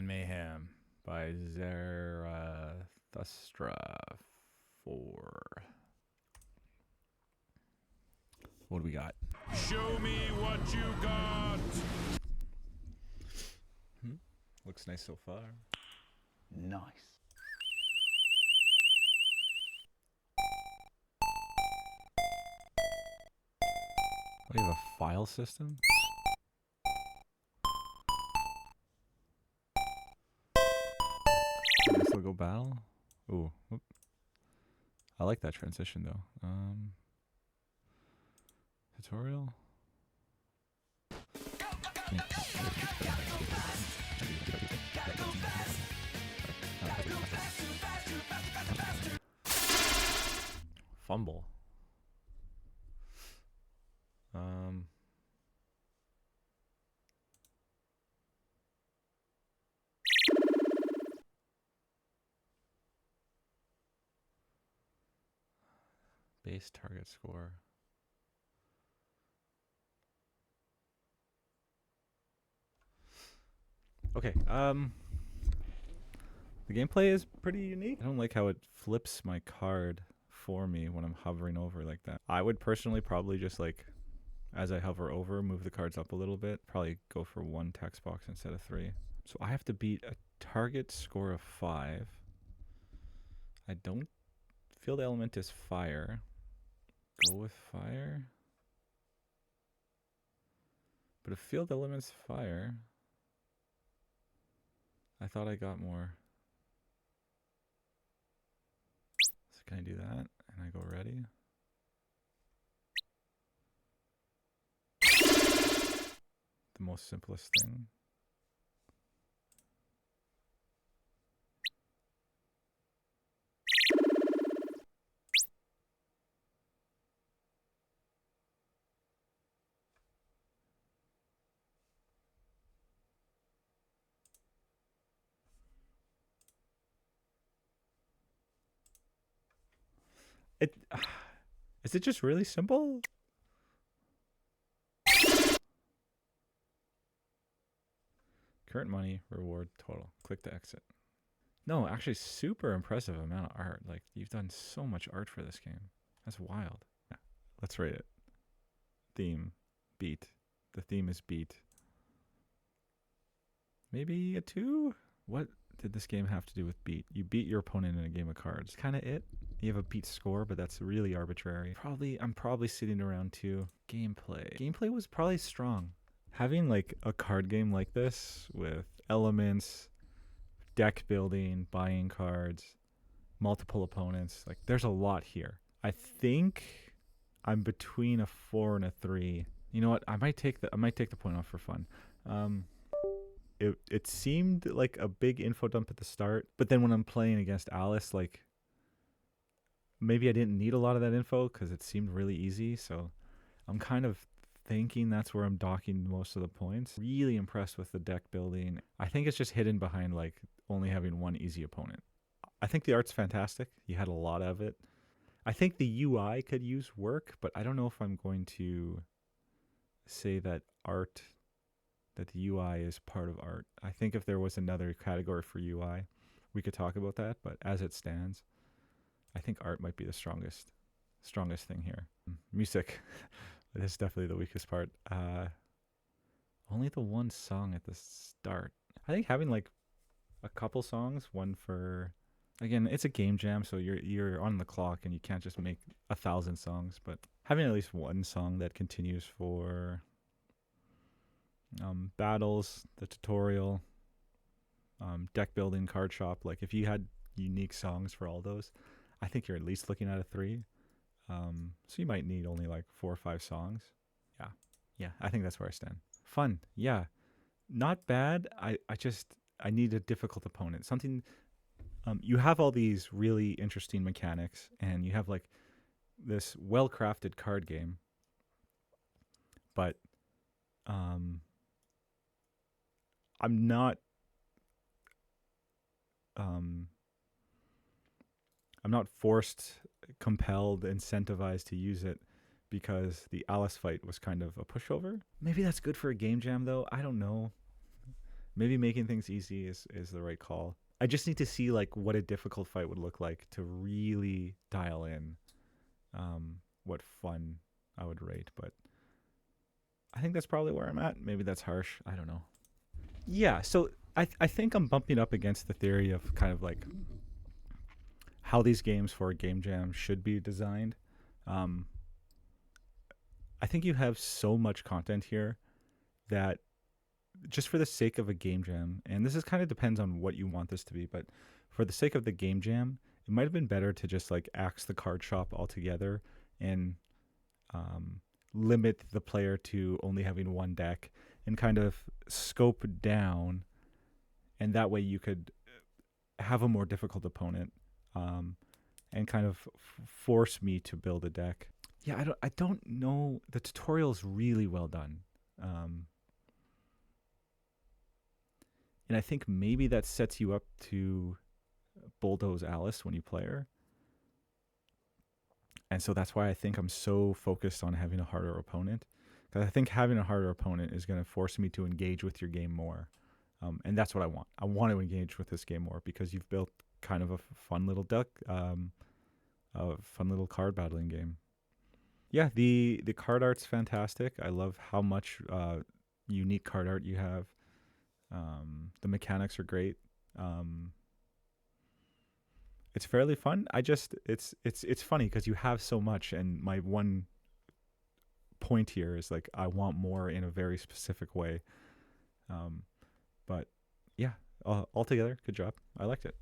Wonderland Mayhem by Zarathustra 4. What do we got? Show me what you got. Looks nice so far. Nice. What do you have, a file system? Nice logo battle. Ooh, whoop. I like that transition though. Tutorial. Fumble. Base target score. Okay, the gameplay is pretty unique. I don't like how it flips my card for me when I'm hovering over like that. I would personally probably just like, as I hover over, move the cards up a little bit. Probably go for 1 text box instead of 3. So I have to beat a target score of 5. I don't feel the element is fire. Go with fire. But if field element's fire, I thought I got more. So can I do that? And I go ready. The most simplest thing. Is it just really simple? Current money, reward, total. Click to exit. No, actually super impressive amount of art. Like, you've done so much art for this game. That's wild. Yeah, let's rate it. Theme, beat. The theme is beat. Maybe a 2? What did this game have to do with beat? You beat your opponent in a game of cards. Kind of it. You have a beat score, but that's really arbitrary. I'm probably sitting around 2. Gameplay was probably strong. Having like a card game like this with elements, deck building, buying cards, multiple opponents, like there's a lot here. I think I'm between a 4 and a 3. You know what? I might take the point off for fun. It seemed like a big info dump at the start, but then when I'm playing against Alice, like maybe I didn't need a lot of that info because it seemed really easy. So I'm kind of thinking that's where I'm docking most of the points. Really impressed with the deck building. I think it's just hidden behind like only having one easy opponent. I think the art's fantastic. You had a lot of it. I think the UI could use work, but I don't know if I'm going to say that the UI is part of art. I think if there was another category for UI, we could talk about that, but as it stands, I think art might be the strongest thing here. Music, this is definitely the weakest part. Only the one song at the start. I think having like a couple songs, one for, again, it's a game jam, so you're on the clock and you can't just make 1,000 songs, but having at least one song that continues for battles, the tutorial, deck building, card shop. Like if you had unique songs for all those, I think you're at least looking at a 3. So you might need only like 4 or 5 songs. Yeah, I think that's where I stand. Fun, yeah, not bad. I need a difficult opponent. Something. You have all these really interesting mechanics, and you have like this well-crafted card game, but I'm not forced, compelled, incentivized to use it because the Alice fight was kind of a pushover. Maybe that's good for a game jam though. I don't know. maybe making things easy is the right call. I just need to see like what a difficult fight would look like to really dial in what fun I would rate. But I think that's probably where I'm at. Maybe that's harsh. I don't know. Yeah, so I think I'm bumping up against the theory of kind of like how these games for a game jam should be designed. Um, I think you have so much content here that just for the sake of a game jam, and this is kind of depends on what you want this to be, but for the sake of the game jam, it might have been better to just like axe the card shop altogether and limit the player to only having one deck and kind of scope down, and that way you could have a more difficult opponent and kind of force me to build a deck. Yeah, I don't know. The tutorial's really well done. And I think maybe that sets you up to bulldoze Alice when you play her. And so that's why I think I'm so focused on having a harder opponent. Because I think having a harder opponent is going to force me to engage with your game more. And that's what I want. I want to engage with this game more because you've built kind of a fun little deck, a fun little card battling game. Yeah, the card art's fantastic. I love how much unique card art you have. The mechanics are great. It's fairly fun. It's funny because you have so much, and my one point here is like I want more in a very specific way. But yeah, altogether, good job. I liked it.